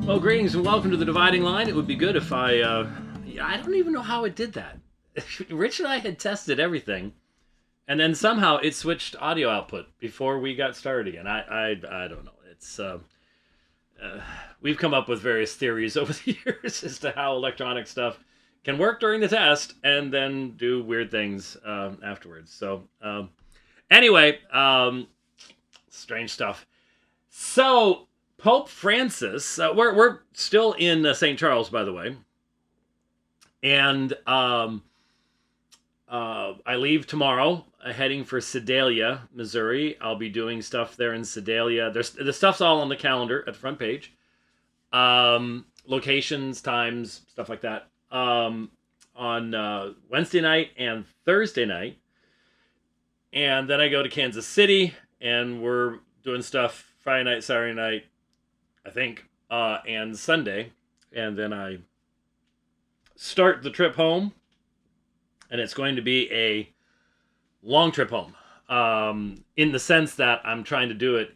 Well, greetings and welcome to the Dividing Line. It would be good if I don't even know how it did that. Rich and I had tested everything, and then somehow it switched audio output before we got started again. I don't know. Uh, we've come up with various theories over the years as to how electronic stuff can work during the test and then do weird things afterwards. Anyway, strange stuff. So Pope Francis, we're still in St. Charles, by the way, and I leave tomorrow, heading for Sedalia, Missouri. I'll be doing stuff there in Sedalia. The stuff's all on the calendar at the front page. Locations, times, stuff like that. On Wednesday night and Thursday night, and then I go to Kansas City, and we're doing stuff Friday night, Saturday night, I think, and Sunday, and then I start the trip home, and it's going to be a long trip home, in the sense that I'm trying to do it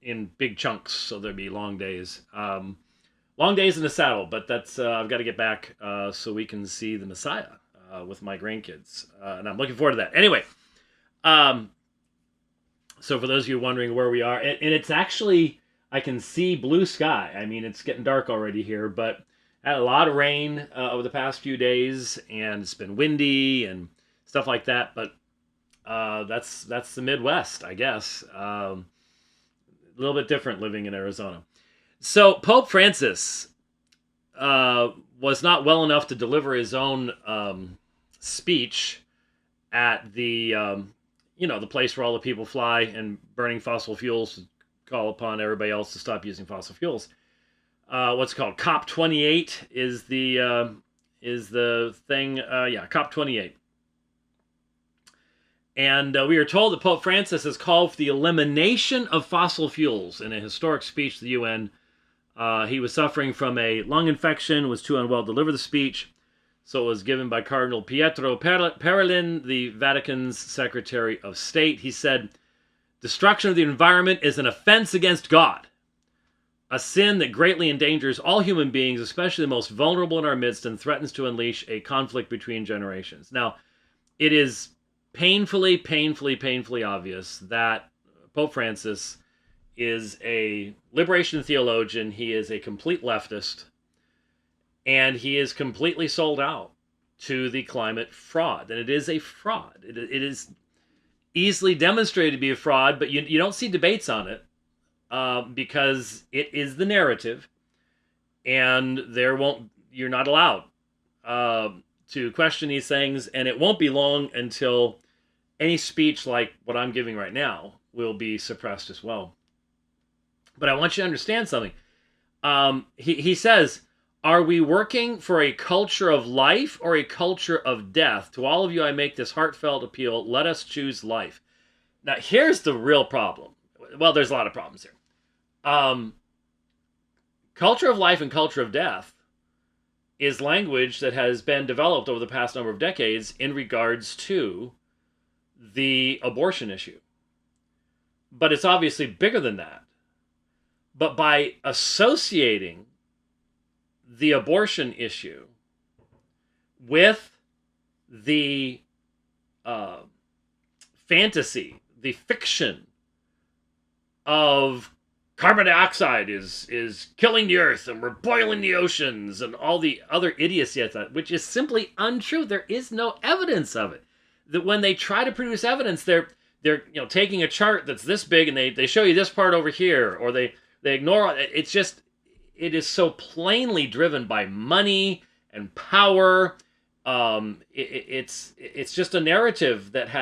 in big chunks, so there'll be long days. Long days in the saddle, but that's I've got to get back so we can see the Messiah with my grandkids, and I'm looking forward to that. Anyway, so for those of you wondering where we are, and it's actually, I can see blue sky. I mean, it's getting dark already here, but had a lot of rain over the past few days, and it's been windy and stuff like that. But that's the Midwest, I guess. A little bit different living in Arizona. So Pope Francis was not well enough to deliver his own speech at the the place where all the people fly and burning fossil fuels to call upon everybody else to stop using fossil fuels. What's it called? COP28 is the thing. COP28. And we are told that Pope Francis has called for the elimination of fossil fuels in a historic speech to the UN. He was suffering from a lung infection, was too unwell to deliver the speech, so it was given by Cardinal Pietro Parolin, the Vatican's Secretary of State. He said, "Destruction of the environment is an offense against God, a sin that greatly endangers all human beings, especially the most vulnerable in our midst, and threatens to unleash a conflict between generations." Now, it is painfully obvious that Pope Francis is a liberation theologian. He is a complete leftist, and he is completely sold out to the climate fraud. And it is a fraud. It is easily demonstrated to be a fraud, but you don't see debates on it because it is the narrative, and you're not allowed to question these things, and it won't be long until any speech like what I'm giving right now will be suppressed as well. But I want you to understand something. He says, "Are we working for a culture of life or a culture of death? To all of you, I make this heartfelt appeal. Let us choose life." Now, here's the real problem. Well, there's a lot of problems here. Culture of life and culture of death is language that has been developed over the past number of decades in regards to the abortion issue. But it's obviously bigger than that. But by associating the abortion issue with the fantasy, the fiction of carbon dioxide is killing the earth and we're boiling the oceans and all the other idiocy, which is simply untrue. There is no evidence of it. That when they try to produce evidence, they're taking a chart that's this big and they show you this part over here, or they ignore it. It is so plainly driven by money and power. It's just a narrative that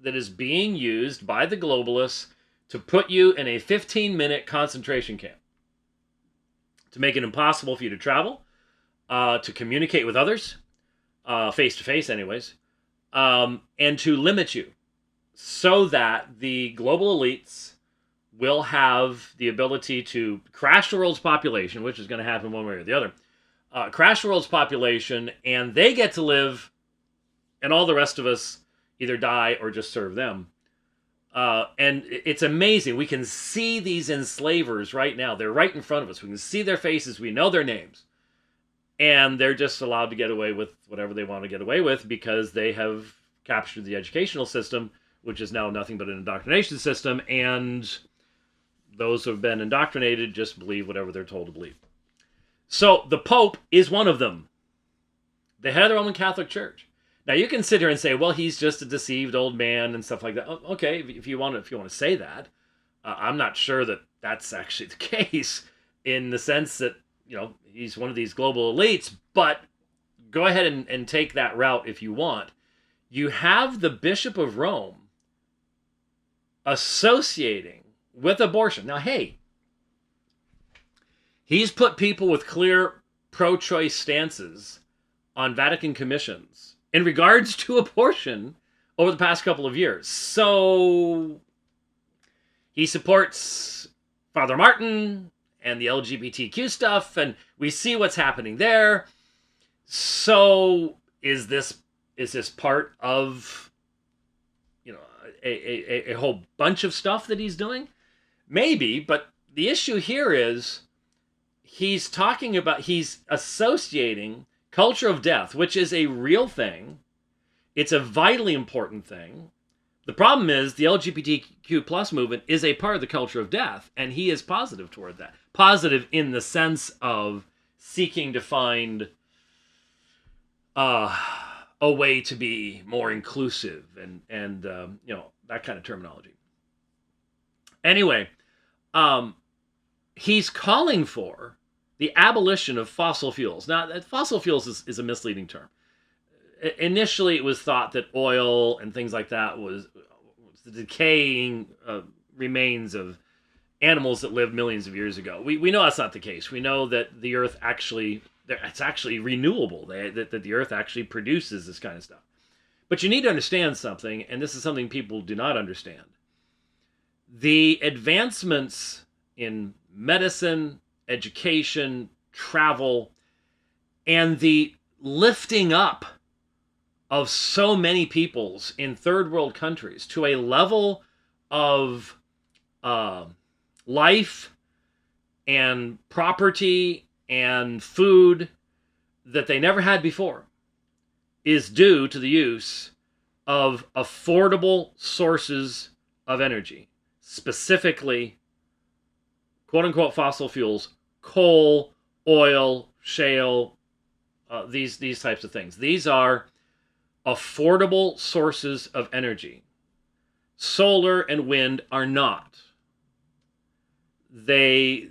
is being used by the globalists to put you in a 15-minute concentration camp, to make it impossible for you to travel, to communicate with others, face-to-face anyways, and to limit you so that the global elites will have the ability to crash the world's population, which is going to happen one way or the other, crash the world's population, and they get to live, and all the rest of us either die or just serve them. And it's amazing. We can see these enslavers right now. They're right in front of us. We can see their faces. We know their names. And they're just allowed to get away with whatever they want to get away with because they have captured the educational system, which is now nothing but an indoctrination system. And those who have been indoctrinated just believe whatever they're told to believe. So the Pope is one of them, the head of the Roman Catholic Church. Now you can sit here and say, well, he's just a deceived old man and stuff like that. Okay, if you want to say that, I'm not sure that that's actually the case in the sense that he's one of these global elites. But go ahead and take that route if you want. You have the Bishop of Rome associating with abortion. Now, hey, he's put people with clear pro-choice stances on Vatican commissions in regards to abortion over the past couple of years. So he supports Father Martin and the LGBTQ stuff, and we see what's happening there. So is this part of a whole bunch of stuff that he's doing? Maybe, but the issue here is he's associating culture of death, which is a real thing. It's a vitally important thing. The problem is the LGBTQ plus movement is a part of the culture of death, and he is positive toward that. Positive in the sense of seeking to find a way to be more inclusive and that kind of terminology. Anyway, he's calling for the abolition of fossil fuels. Now, fossil fuels is a misleading term. Initially, it was thought that oil and things like that was the decaying remains of animals that lived millions of years ago. We know that's not the case. We know that the Earth it's actually renewable, that the Earth actually produces this kind of stuff. But you need to understand something, and this is something people do not understand. The advancements in medicine, education, travel, and the lifting up of so many peoples in third world countries to a level of life and property and food that they never had before is due to the use of affordable sources of energy, specifically quote-unquote fossil fuels, coal, oil, shale, these types of things. These are affordable sources of energy. Solar and wind are not. They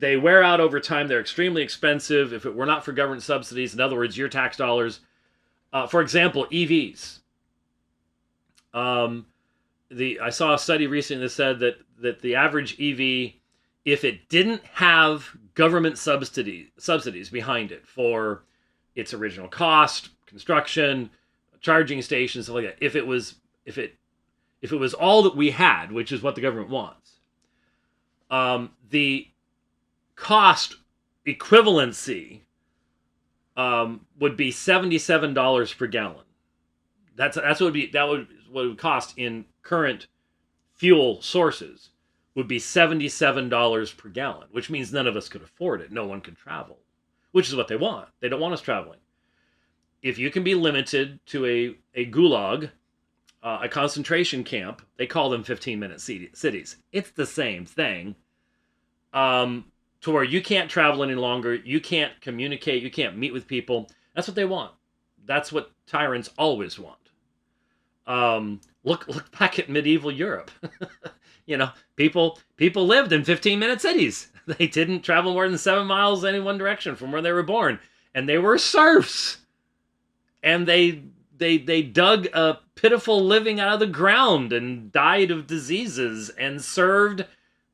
wear out over time. They're extremely expensive. If it were not for government subsidies, in other words, your tax dollars, for example, EVs. I saw a study recently that said that the average EV, if it didn't have government subsidies behind it for its original cost, construction, charging stations, stuff like that, if it was all that we had, which is what the government wants, the cost equivalency would be $77 per gallon. That's what it would cost in current fuel sources, would be $77 per gallon, which means none of us could afford it. No one could travel, which is what they want. They don't want us traveling. If you can be limited to a gulag, a concentration camp, they call them 15-minute cities. It's the same thing. To where you can't travel any longer, you can't communicate, you can't meet with people. That's what they want. That's what tyrants always want. Look back at medieval Europe. People lived in 15-minute cities. They didn't travel more than 7 miles in any one direction from where they were born, and they were serfs. And they dug a pitiful living out of the ground and died of diseases and served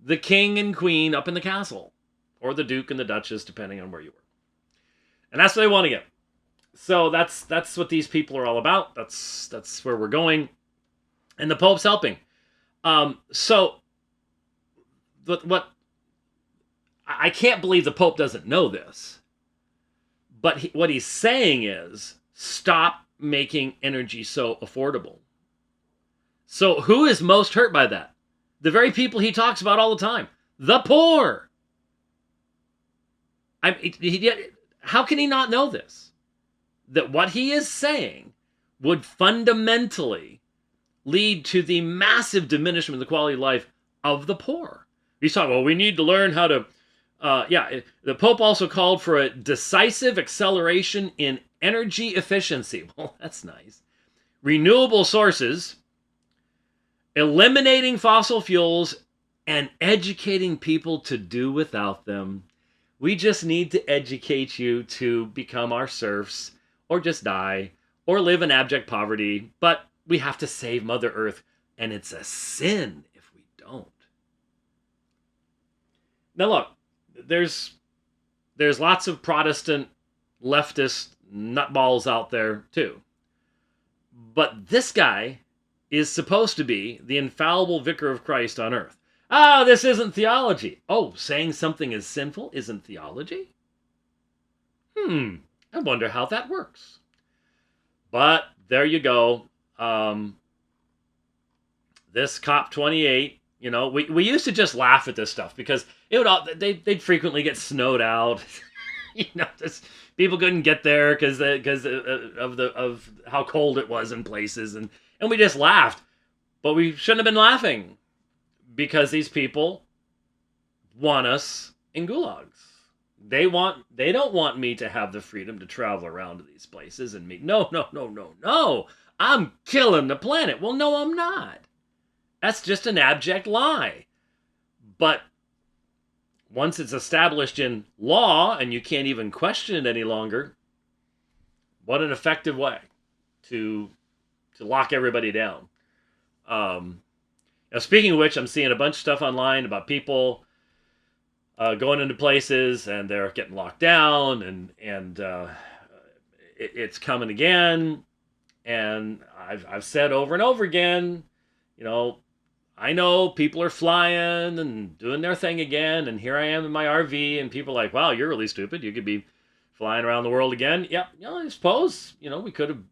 the king and queen up in the castle, or the duke and the duchess, depending on where you were. And that's what they want to get. So that's what these people are all about. That's where we're going, and the Pope's helping. So what I can't believe the Pope doesn't know this, but what he's saying is stop making energy so affordable. So who is most hurt by that? The very people he talks about all the time. The poor. How can he not know this? That what he is saying would fundamentally lead to the massive diminishment of the quality of life of the poor. He's talking, well, we need to learn how to, the Pope also called for a decisive acceleration in energy efficiency. Well, that's nice. Renewable sources, eliminating fossil fuels, and educating people to do without them. We just need to educate you to become our serfs, or just die, or live in abject poverty. But we have to save Mother Earth, and it's a sin if we don't. Now look, there's lots of Protestant leftist nutballs out there too. But this guy is supposed to be the infallible vicar of Christ on earth. Ah, this isn't theology. Oh, saying something is sinful isn't theology? I wonder how that works. But there you go. This COP28, we used to just laugh at this stuff because they'd frequently get snowed out. Just people couldn't get there because of how cold it was in places, and we just laughed. But we shouldn't have been laughing, because these people want us in gulags. They don't want me to have the freedom to travel around to these places and meet. No. I'm killing the planet. Well, no, I'm not. That's just an abject lie. But once it's established in law and you can't even question it any longer, what an effective way to lock everybody down. Now, speaking of which, I'm seeing a bunch of stuff online about people going into places and they're getting locked down, and it's coming again. And I've said over and over again, I know people are flying and doing their thing again, and here I am in my RV, and people are like, wow, you're really stupid. You could be flying around the world again. Yeah, I suppose, we could have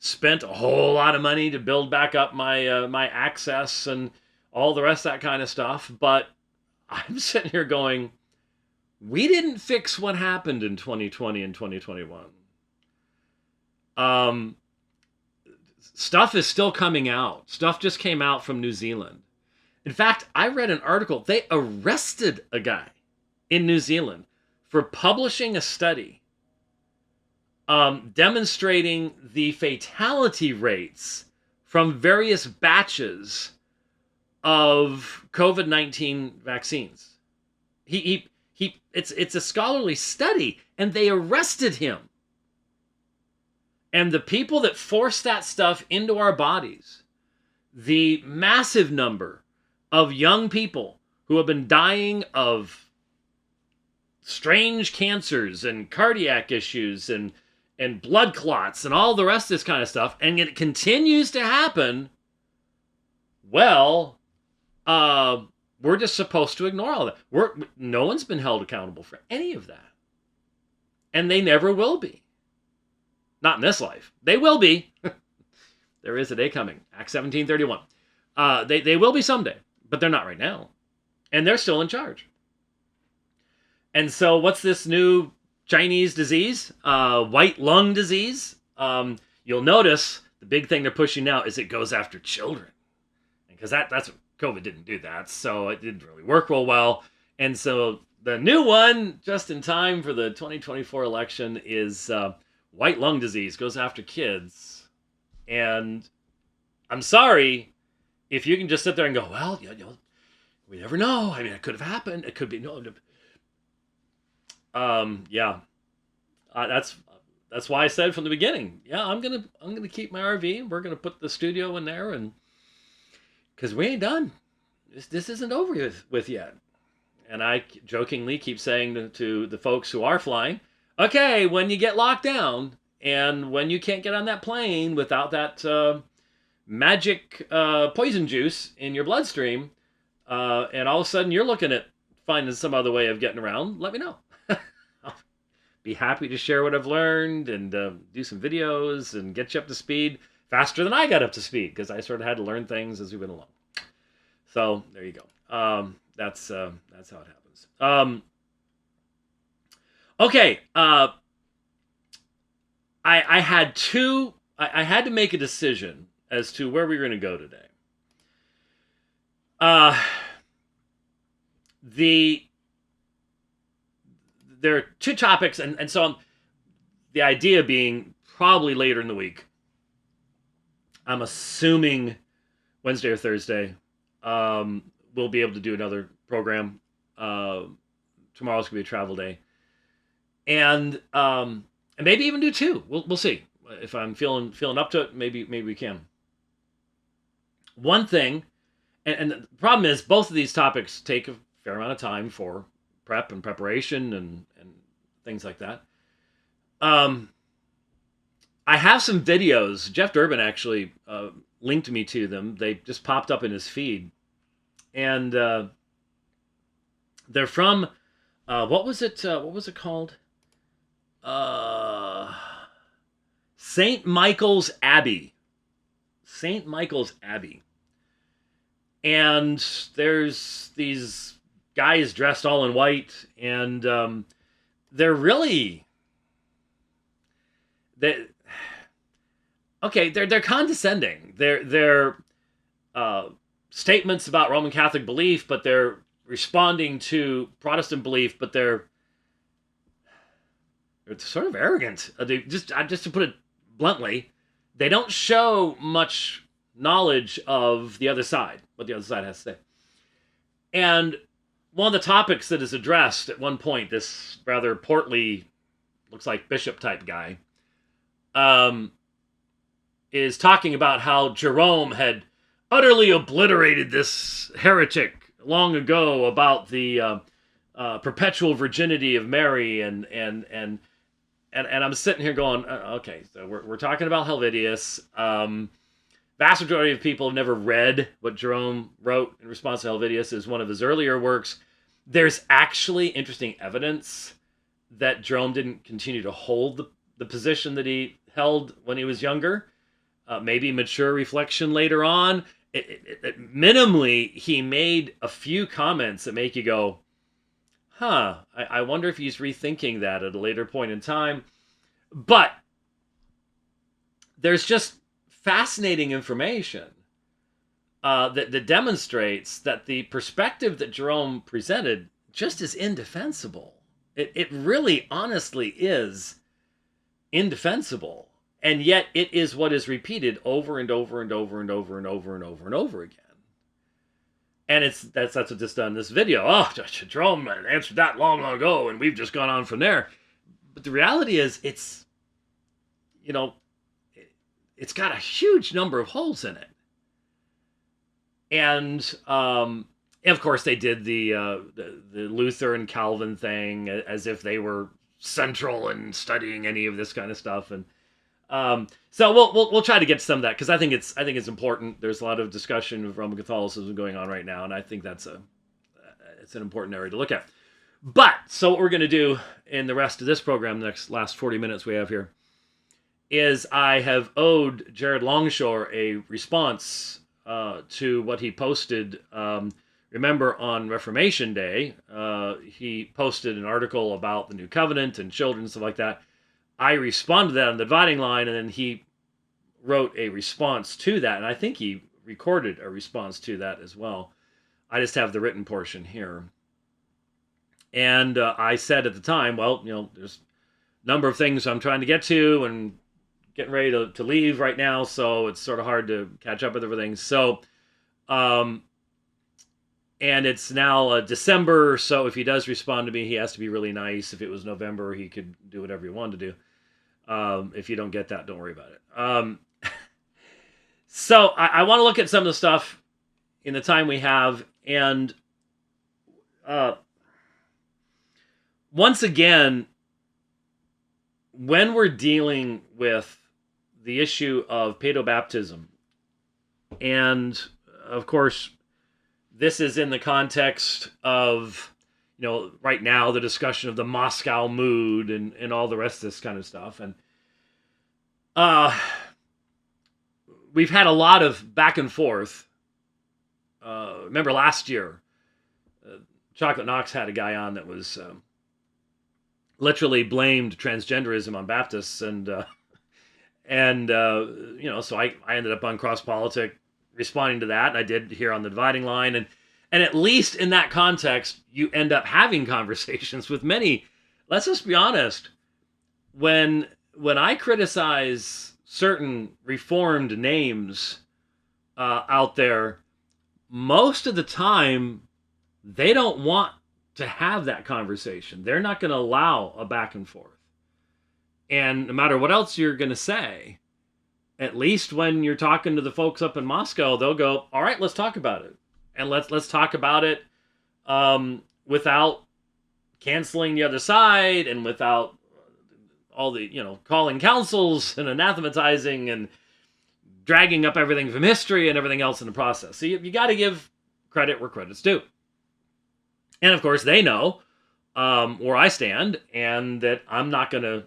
spent a whole lot of money to build back up my access and all the rest of that kind of stuff. But I'm sitting here going, we didn't fix what happened in 2020 and 2021. Stuff is still coming out. Stuff just came out from New Zealand. In fact, I read an article. They arrested a guy in New Zealand for publishing a study demonstrating the fatality rates from various batches of COVID-19 vaccines. It's a scholarly study, and they arrested him. And the people that force that stuff into our bodies, the massive number of young people who have been dying of strange cancers and cardiac issues and blood clots and all the rest of this kind of stuff, and it continues to happen, well, we're just supposed to ignore all that. No one's been held accountable for any of that. And they never will be. Not in this life. They will be. There is a day coming. Acts 17:31. They will be someday, but they're not right now. And they're still in charge. And so what's this new Chinese disease? White lung disease. You'll notice the big thing they're pushing now is it goes after children. Because that's what COVID didn't do that. So it didn't really work real well. And so the new one, just in time for the 2024 election, is white lung disease. Goes after kids. And I'm sorry if you can just sit there and go, well, we never know. I mean, it could have happened. It could be no. That's why I said from the beginning, yeah, I'm gonna keep my RV. We're gonna put the studio in there, and because we ain't done. This isn't over with yet. And I jokingly keep saying to the folks who are flying, okay, when you get locked down and when you can't get on that plane without that magic poison juice in your bloodstream, and all of a sudden you're looking at finding some other way of getting around, let me know. I'll be happy to share what I've learned and do some videos and get you up to speed. faster than I got up to speed because I sort of had to learn things as we went along. So there you go. That's how it happens. Okay. I had two. I had to make a decision as to where we were going to go today. There are two topics, and so the idea being probably later in the week. I'm assuming Wednesday or Thursday. We'll be able to do another program. Tomorrow's gonna be a travel day, and maybe even do two. We'll see if I'm feeling up to it. Maybe we can. One thing, and the problem is both of these topics take a fair amount of time for prep and preparation and things like that. I have some videos. Jeff Durbin actually linked me to them. They just popped up in his feed, and they're from what was it? What was it called? St. Michael's Abbey. St. Michael's Abbey. And there's these guys dressed all in white, and they're really they're condescending. They're statements about Roman Catholic belief, but they're responding to Protestant belief, but they're sort of arrogant. They just to put it bluntly, they don't show much knowledge of the other side, what the other side has to say. And one of the topics that is addressed at one point, this rather portly, looks like bishop type guy, is talking about how Jerome had utterly obliterated this heretic long ago about the perpetual virginity of Mary, and I'm sitting here going, okay, so we're talking about Helvidius. Vast majority of people have never read what Jerome wrote in response to Helvidius. Is one of his earlier works. There's actually interesting evidence that Jerome didn't continue to hold the position that he held when he was younger. Maybe mature reflection later on. Minimally, he made a few comments that make you go, I wonder if he's rethinking that at a later point in time. But there's just fascinating information that demonstrates that the perspective that Jerome presented just is indefensible. It really, honestly is indefensible. And yet it is what is repeated over and over and over and over and over and over and over again. And that's what just done in this video. Oh, Jerome answered that long ago, and we've just gone on from there. But the reality is, it's got a huge number of holes in it. And of course, they did the Luther and Calvin thing as if they were central in studying any of this kind of stuff. And so we'll try to get to some of that, because I think it's important. There's a lot of discussion of Roman Catholicism going on right now, and I think it's an important area to look at. But so what we're going to do in the rest of this program, the last 40 minutes we have here, is I have owed Jared Longshore a response to what he posted. Remember, on Reformation Day, he posted an article about the New Covenant and children and stuff like that. I responded to that on the dividing line, and then he wrote a response to that, and I think he recorded a response to that as well. I just have the written portion here. And I said at the time, well, there's a number of things I'm trying to get to and getting ready to leave right now, so it's sort of hard to catch up with everything. So, and it's now December, so if he does respond to me, he has to be really nice. If it was November, he could do whatever he wanted to do. If you don't get that, don't worry about it. So I want to look at some of the stuff in the time we have, and once again, when we're dealing with the issue of paedobaptism, and of course, this is in the context of, right now, the discussion of the Moscow mood and all the rest of this kind of stuff. And we've had a lot of back and forth. Remember last year, Chocolate Knox had a guy on that was literally blamed transgenderism on Baptists, and so I ended up on Cross Politic responding to that, and I did here on the Dividing Line, and at least in that context, you end up having conversations with many. Let's just be honest. When I criticize certain reformed names out there, most of the time they don't want to have that conversation. They're not going to allow a back and forth. And no matter what else you're going to say, at least when you're talking to the folks up in Moscow, they'll go, all right, let's talk about it. And let's talk about it without canceling the other side and without all the, calling councils and anathematizing and dragging up everything from history and everything else in the process. So you got to give credit where credit's due. And of course, they know where I stand, and that I'm not going to,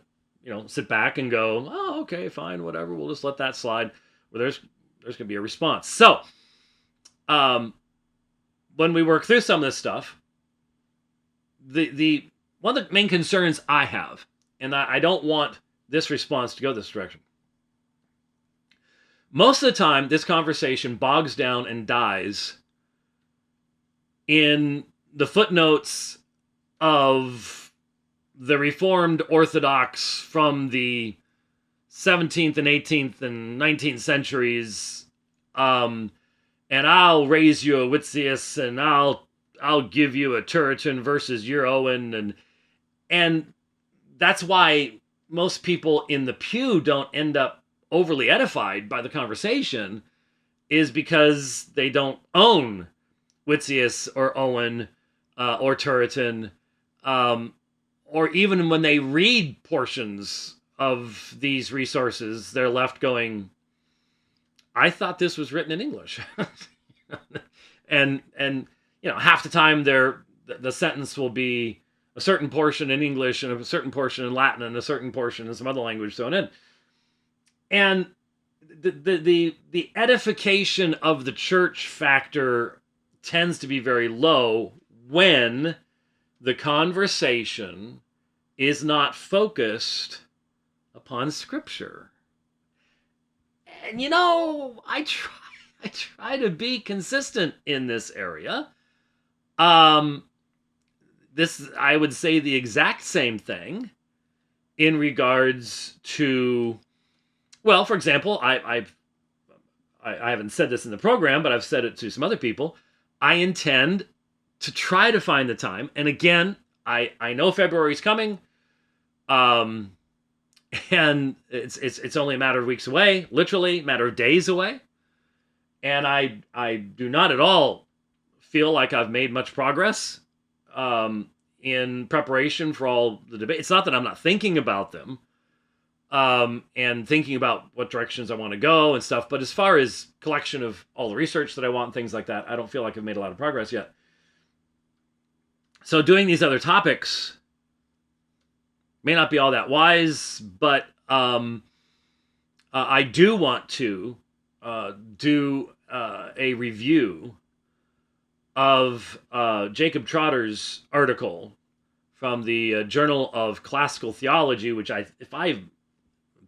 sit back and go, oh, okay, fine, whatever. We'll just let that slide. Well, there's going to be a response. So, when we work through some of this stuff, the one of the main concerns I have, and I don't want this response to go this direction. Most of the time, this conversation bogs down and dies in the footnotes of the Reformed Orthodox from the 17th and 18th and 19th centuries, and I'll raise you a Witzius, and I'll give you a Turretin versus your Owen, and that's why most people in the pew don't end up overly edified by the conversation, is because they don't own Witzius or Owen or Turretin, or even when they read portions of these resources, they're left going, I thought this was written in English. and half the time the sentence will be a certain portion in English and a certain portion in Latin and a certain portion in some other language thrown in. And the edification of the church factor tends to be very low when the conversation is not focused upon Scripture. And I try to be consistent in this area. This, I would say, the exact same thing in regards to, well, for example, I haven't said this in the program, but I've said it to some other people. I intend to try to find the time, and again, I know February's coming, and it's only a matter of weeks away, literally a matter of days away, and I do not at all feel like I've made much progress in preparation for all the debate. It's not that I'm not thinking about them and thinking about what directions I want to go and stuff, but as far as collection of all the research that I want and things like that, I don't feel like I've made a lot of progress yet. So doing these other topics may not be all that wise, but I do want to do a review of Jacob Trotter's article from the Journal of Classical Theology, which if I'm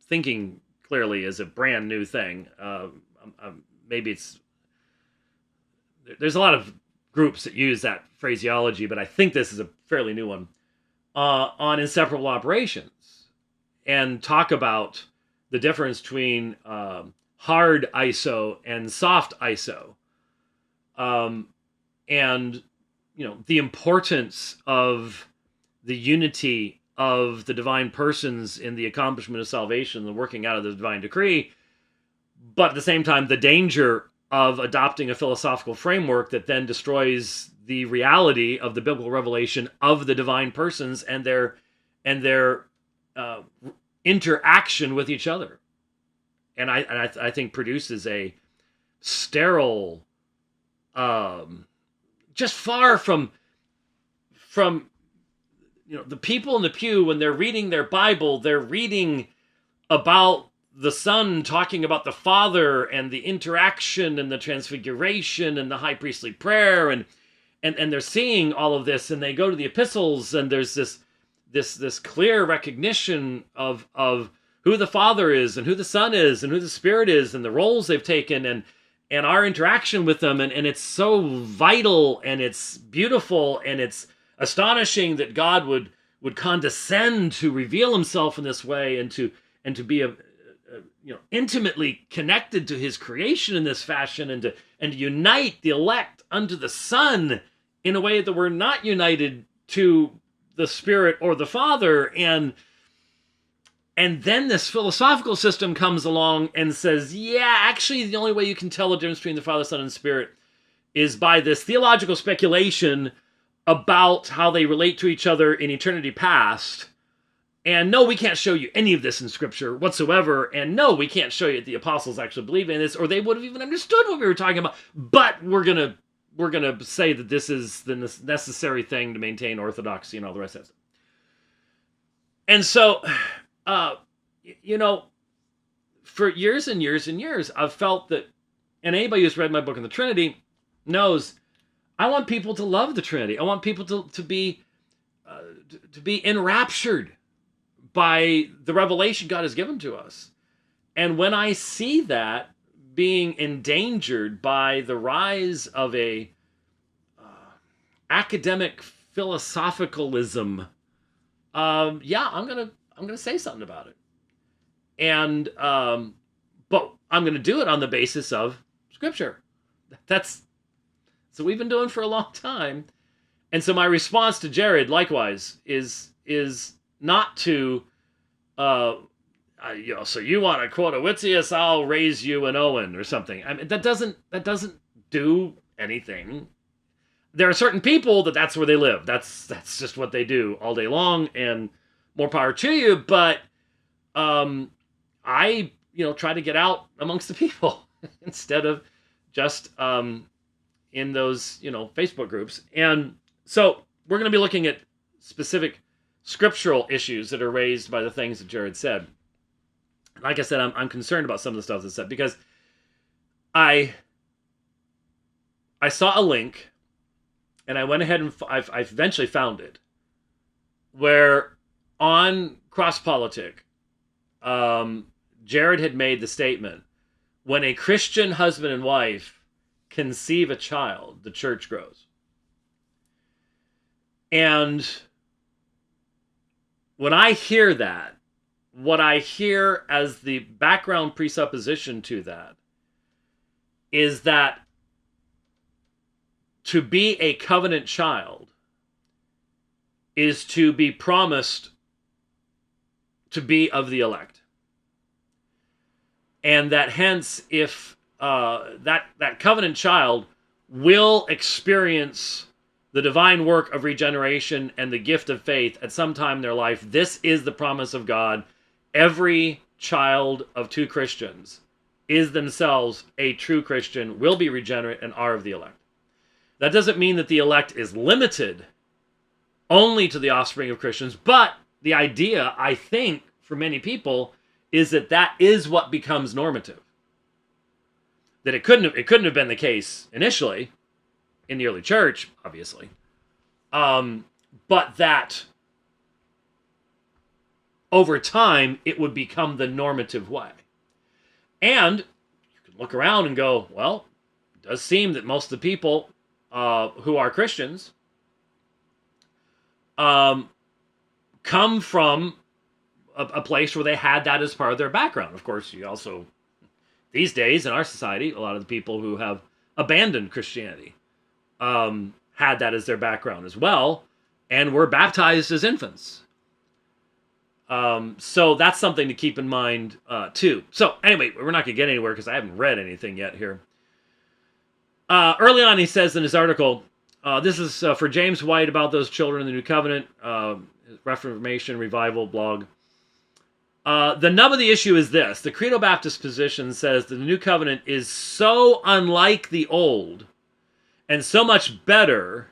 thinking clearly, is a brand new thing. Maybe there's a lot of groups that use that phraseology, but I think this is a fairly new one, on inseparable operations, and talk about the difference between hard ISO and soft ISO. And the importance of the unity of the divine persons in the accomplishment of salvation, the working out of the divine decree, but at the same time, the danger of adopting a philosophical framework that then destroys the reality of the biblical revelation of the divine persons and their interaction with each other, and I think produces a sterile, just far from the people in the pew, when they're reading their Bible, they're reading about the Son talking about the Father and the interaction and the transfiguration and the high priestly prayer, and they're seeing all of this, and they go to the epistles, and there's this clear recognition of who the Father is and who the Son is and who the Spirit is and the roles they've taken, and our interaction with them, and it's so vital, and it's beautiful, and it's astonishing that God would condescend to reveal himself in this way, and to be intimately connected to his creation in this fashion, and to unite the elect unto the Son in a way that we're not united to the Spirit or the Father. And then this philosophical system comes along and says, yeah, actually the only way you can tell the difference between the Father, Son, and Spirit is by this theological speculation about how they relate to each other in eternity past. And no, we can't show you any of this in Scripture whatsoever. And no, we can't show you that the apostles actually believe in this, or they would have even understood what we were talking about. But we're gonna say that this is the necessary thing to maintain orthodoxy and all the rest of it. And so, for years and years and years, I've felt that, and anybody who's read my book on the Trinity knows, I want people to love the Trinity. I want people to be enraptured by the revelation God has given to us. And when I see that being endangered by the rise of a academic philosophicalism, I'm gonna say something about it. And but I'm gonna do it on the basis of Scripture. That's what we've been doing for a long time. And so my response to Jared, likewise, is not to, so you want to quote a Witzius, I'll raise you an Owen or something. I mean, that doesn't do anything. There are certain people that's where they live. That's just what they do all day long, and more power to you. But I try to get out amongst the people instead of just in those Facebook groups. And so we're going to be looking at specific scriptural issues that are raised by the things that Jared said. Like I said, I'm concerned about some of the stuff that's said, because I saw a link, and I went ahead and I eventually found it, where on CrossPolitic, Jared had made the statement, when a Christian husband and wife conceive a child, the church grows. And when I hear that, what I hear as the background presupposition to that is that to be a covenant child is to be promised to be of the elect. And that hence, if that covenant child will experience the divine work of regeneration and the gift of faith at some time in their life, this is the promise of God. Every child of two Christians is themselves a true Christian, will be regenerate, and are of the elect. That doesn't mean that the elect is limited only to the offspring of Christians, but the idea, I think, for many people, is that is what becomes normative. That it couldn't have been the case initially in the early church, obviously, but that over time it would become the normative way. And you can look around and go, well, it does seem that most of the people who are Christians come from a place where they had that as part of their background. Of course, you also, these days in our society, a lot of the people who have abandoned Christianity had that as their background as well, and were baptized as infants. So that's something to keep in mind too. So anyway, we're not going to get anywhere because I haven't read anything yet here. Early on, he says in his article, this is for James White about those children in the New Covenant, Reformation Revival blog. The nub of the issue is this. The Credo Baptist position says that the New Covenant is so unlike the Old and so much better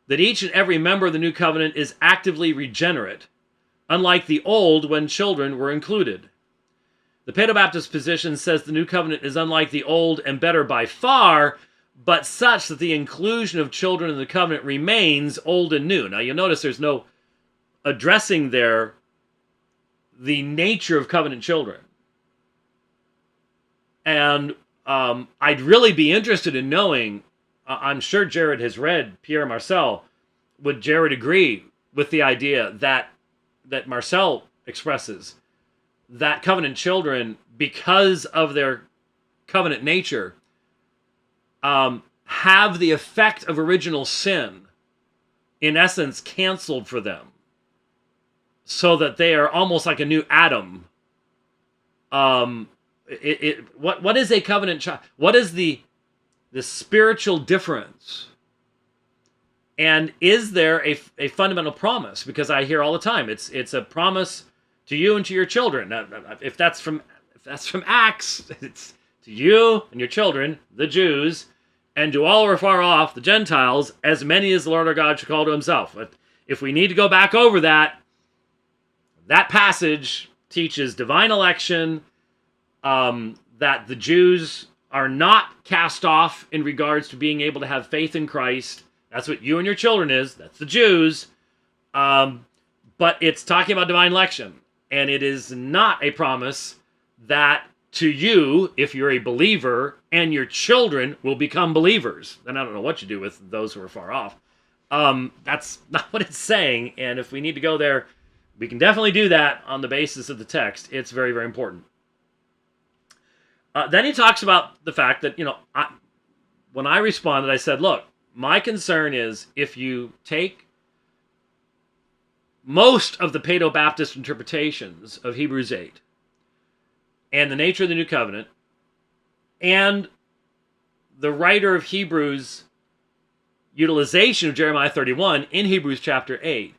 that each and every member of the New Covenant is actively regenerate, unlike the Old when children were included. The Paedo-Baptist position says the new covenant is unlike the old and better by far, but such that the inclusion of children in the covenant remains old and new. Now you'll notice there's no addressing there the nature of covenant children. And I'd really be interested in knowing, I'm sure Jared has read Pierre Marcel. Would Jared agree with the idea that Marcel expresses, that covenant children, because of their covenant nature, have the effect of original sin, in essence, canceled for them, so that they are almost like a new Adam. What is a covenant child? What is the spiritual difference? And is there a fundamental promise? Because I hear all the time, it's a promise to you and to your children. Now, if that's from Acts, it's to you and your children, the Jews, and to all who are far off, the Gentiles, as many as the Lord our God shall call to himself. But if we need to go back over that passage teaches divine election, that the Jews are not cast off in regards to being able to have faith in Christ. That's what you and your children is. That's the Jews. But it's talking about divine election. And it is not a promise that to you, if you're a believer, and your children will become believers. Then I don't know what you do with those who are far off. That's not what it's saying. And if we need to go there, we can definitely do that on the basis of the text. It's very, very important. Then he talks about the fact that, when I responded, I said, look, my concern is if you take most of the Paedo-Baptist interpretations of Hebrews 8 and the nature of the new covenant, and the writer of Hebrews' utilization of Jeremiah 31 in Hebrews chapter 8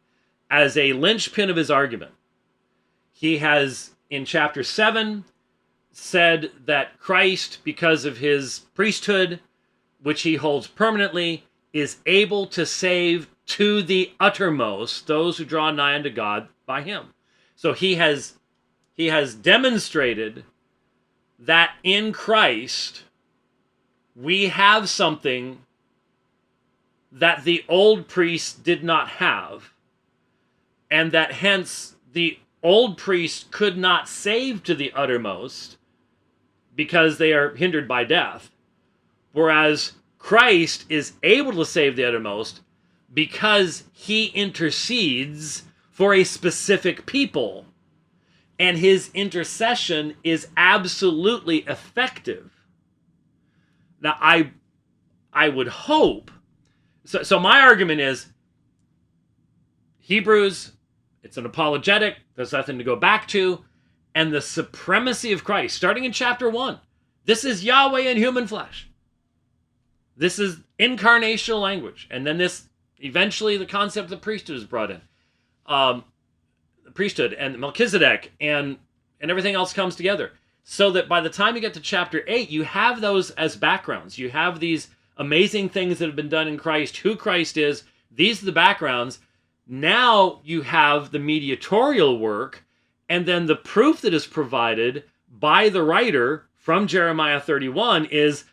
as a linchpin of his argument. He has, in chapter 7, said that Christ, because of his priesthood, which he holds permanently, is able to save to the uttermost those who draw nigh unto God by him. So he has demonstrated that in Christ we have something that the old priests did not have, and that hence the old priests could not save to the uttermost because they are hindered by death, whereas Christ is able to save the uttermost because he intercedes for a specific people, and his intercession is absolutely effective. Now, I would hope, so my argument is, Hebrews, it's an apologetic, there's nothing to go back to, and the supremacy of Christ, starting in chapter 1. This is Yahweh in human flesh. This is incarnational language. And then eventually the concept of the priesthood is brought in. The priesthood and Melchizedek and everything else comes together. So that by the time you get to chapter 8, you have those as backgrounds. You have these amazing things that have been done in Christ, who Christ is. These are the backgrounds. Now you have the mediatorial work, and then the proof that is provided by the writer from Jeremiah 31 is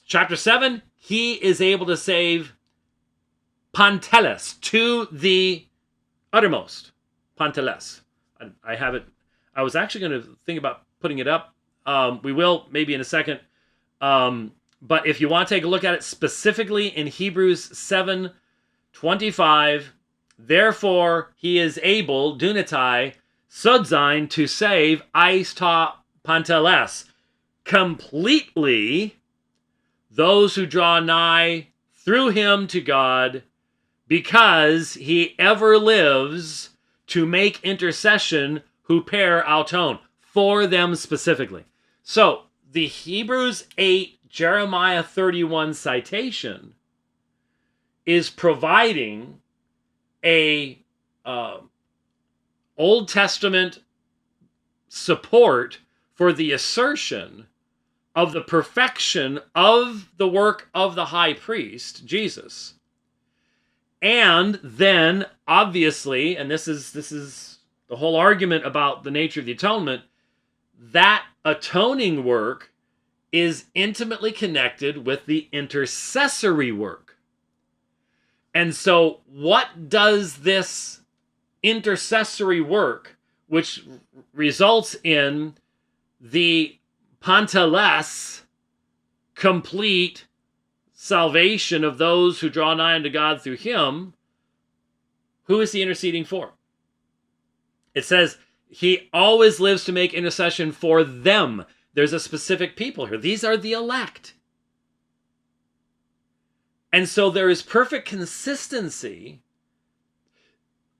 chapter 7, he is able to save Panteles, to the uttermost. Panteles. I have it. I was actually going to think about putting it up. We will maybe in a second. But if you want to take a look at it specifically in Hebrews 7:25, therefore he is able, dunatai, sudzine, to save eis ta panteles, completely those who draw nigh through him to God, because he ever lives to make intercession huper auton, for them specifically. So, the Hebrews 8, Jeremiah 31 citation is providing a Old Testament support for the assertion of the perfection of the work of the high priest, Jesus. And then, obviously, and this is the whole argument about the nature of the atonement, that atoning work is intimately connected with the intercessory work. And so what does this intercessory work, which results in the panteles, complete salvation of those who draw nigh unto God through him, who is he interceding for? It says he always lives to make intercession for them. There's a specific people here. These are the elect. And so there is perfect consistency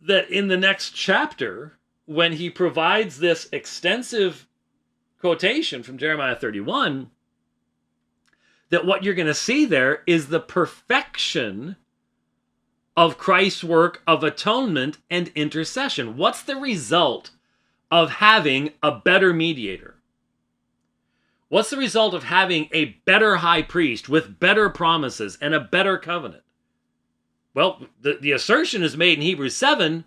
that in the next chapter, when he provides this extensive quotation from Jeremiah 31, that what you're going to see there is the perfection of Christ's work of atonement and intercession. What's the result of having a better mediator? What's the result of having a better high priest with better promises and a better covenant? Well, the assertion is made in Hebrews 7,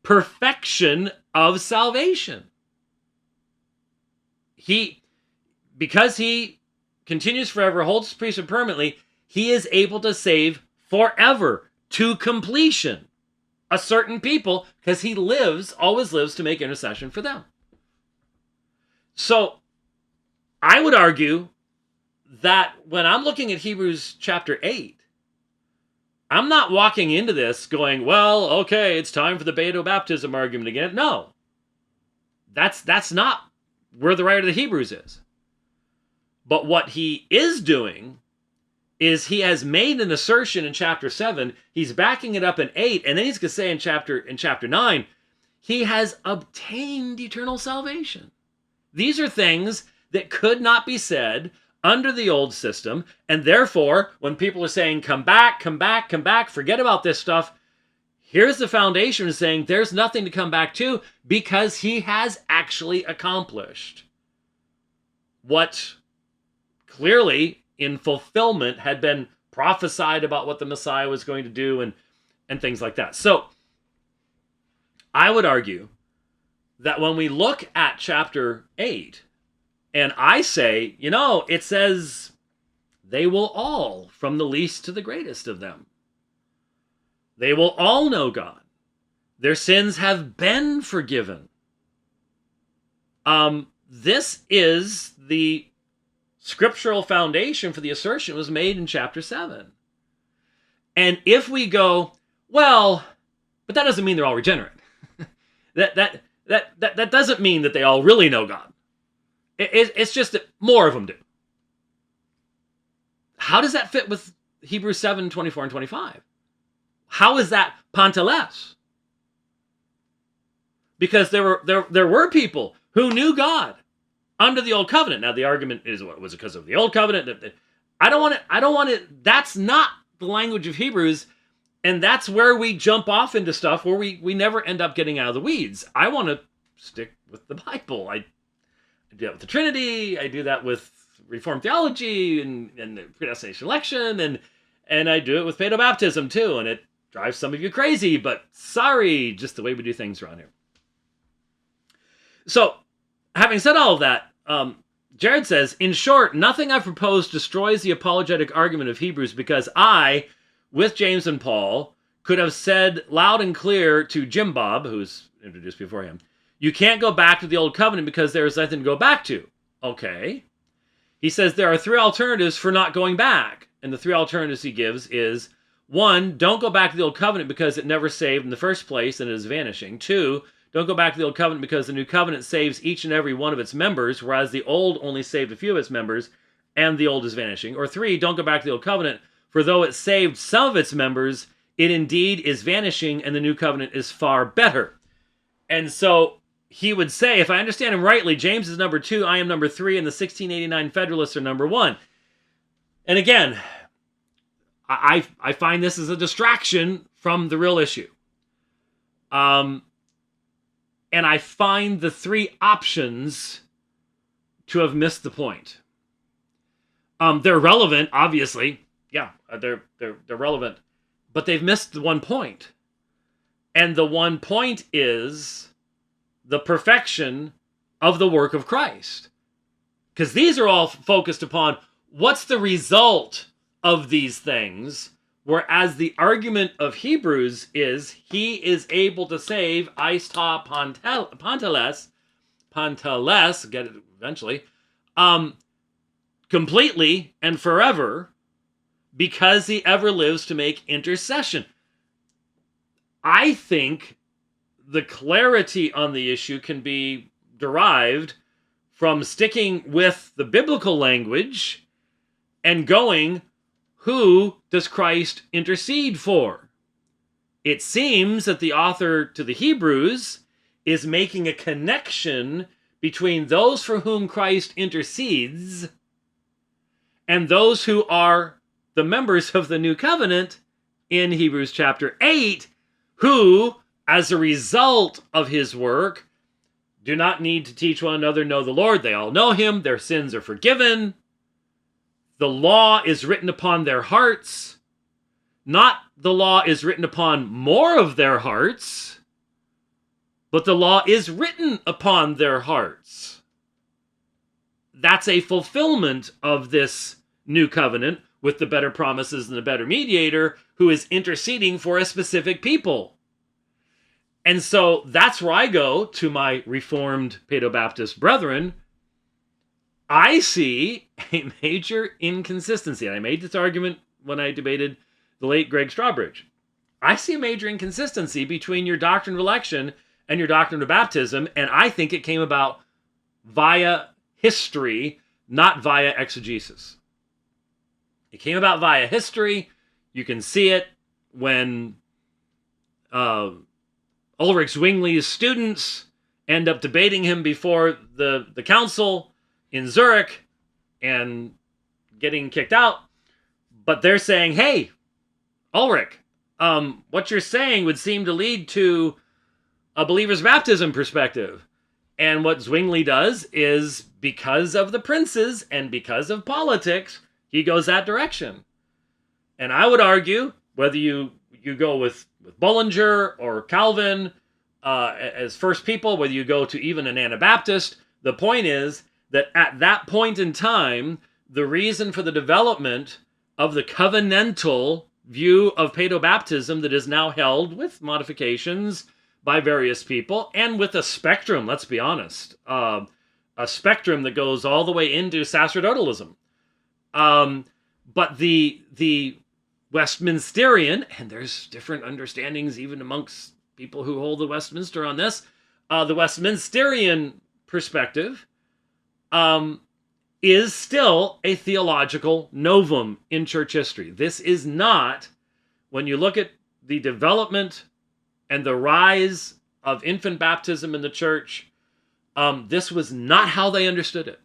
perfection of salvation. Because he continues forever, holds his priesthood permanently, he is able to save forever, to completion, a certain people, because he always lives to make intercession for them. So, I would argue that when I'm looking at Hebrews chapter 8, I'm not walking into this going, well, okay, it's time for the Beato baptism argument again. No. That's not where the writer of the Hebrews is. But what he is doing is he has made an assertion in chapter 7, he's backing it up in 8, and then he's going to say in chapter 9, he has obtained eternal salvation. These are things that could not be said under the old system, and therefore, when people are saying, come back, forget about this stuff, here's the foundation saying there's nothing to come back to because he has actually accomplished what clearly in fulfillment had been prophesied about what the Messiah was going to do and things like that. So I would argue that when we look at chapter 8, and I say, it says, they will all, from the least to the greatest of them, they will all know God. Their sins have been forgiven. This is the scriptural foundation for the assertion was made in chapter 7. And if we go, well, but that doesn't mean they're all regenerate. that doesn't mean that they all really know God. It's just that more of them do. How does that fit with Hebrews 7, 24 and 25? How is that panteles? Because there were people who knew God under the old covenant. Now the argument is, what was it because of the old covenant? I don't want it. That's not the language of Hebrews, and that's where we jump off into stuff where we never end up getting out of the weeds. I want to stick with the Bible. I do that with the Trinity. I do that with Reformed theology and predestination election, and I do it with Beato baptism too. And it drives some of you crazy, but sorry, just the way we do things around here. So, having said all of that, Jared says, in short, nothing I've proposed destroys the apologetic argument of Hebrews because I, with James and Paul, could have said loud and clear to Jim Bob, who's introduced before him, you can't go back to the old covenant because there is nothing to go back to. Okay. He says there are 3 alternatives for not going back. And the 3 alternatives he gives is, 1, don't go back to the old covenant because it never saved in the first place and it is vanishing. 2, don't go back to the old covenant because the new covenant saves each and every one of its members, whereas the old only saved a few of its members, and the old is vanishing. Or 3, don't go back to the old covenant, for though it saved some of its members, it indeed is vanishing, and the new covenant is far better. And so he would say, if I understand him rightly, James is number 2, I am number 3, and the 1689 Federalists are number 1. And again, I find this as a distraction from the real issue. And I find the 3 options to have missed the point. They're relevant, obviously. Yeah, they're relevant. But they've missed the one point. And the one point is the perfection of the work of Christ. Because these are all focused upon what's the result of these things, whereas the argument of Hebrews is he is able to save Aista Panteles, get it eventually, completely and forever, because he ever lives to make intercession. I think the clarity on the issue can be derived from sticking with the biblical language and going, who does Christ intercede for? It seems that the author to the Hebrews is making a connection between those for whom Christ intercedes and those who are the members of the new covenant in Hebrews chapter 8, who, as a result of his work, do not need to teach one another know the Lord. They all know him. Their sins are forgiven. The law is written upon their hearts. Not the law is written upon more of their hearts, but the law is written upon their hearts. That's a fulfillment of this new covenant with the better promises and the better mediator who is interceding for a specific people. And so that's where I go to my Reformed Paedo-Baptist brethren. I see a major inconsistency. And I made this argument when I debated the late Greg Strawbridge. I see a major inconsistency between your doctrine of election and your doctrine of baptism, and I think it came about via history, not via exegesis. It came about via history. You can see it when Ulrich Zwingli's students end up debating him before the council in Zurich and getting kicked out. But they're saying, hey, Ulrich, what you're saying would seem to lead to a believer's baptism perspective. And what Zwingli does is, because of the princes and because of politics, he goes that direction. And I would argue, whether you go with Bullinger or Calvin as first people, whether you go to even an Anabaptist, the point is that at that point in time, the reason for the development of the covenantal view of paedobaptism that is now held with modifications by various people and with a spectrum, let's be honest, a spectrum that goes all the way into sacerdotalism. But the Westminsterian, and there's different understandings even amongst people who hold the Westminster on this, the Westminsterian perspective is still a theological novum in church history. This is not, when you look at the development and the rise of infant baptism in the church, this was not how they understood it.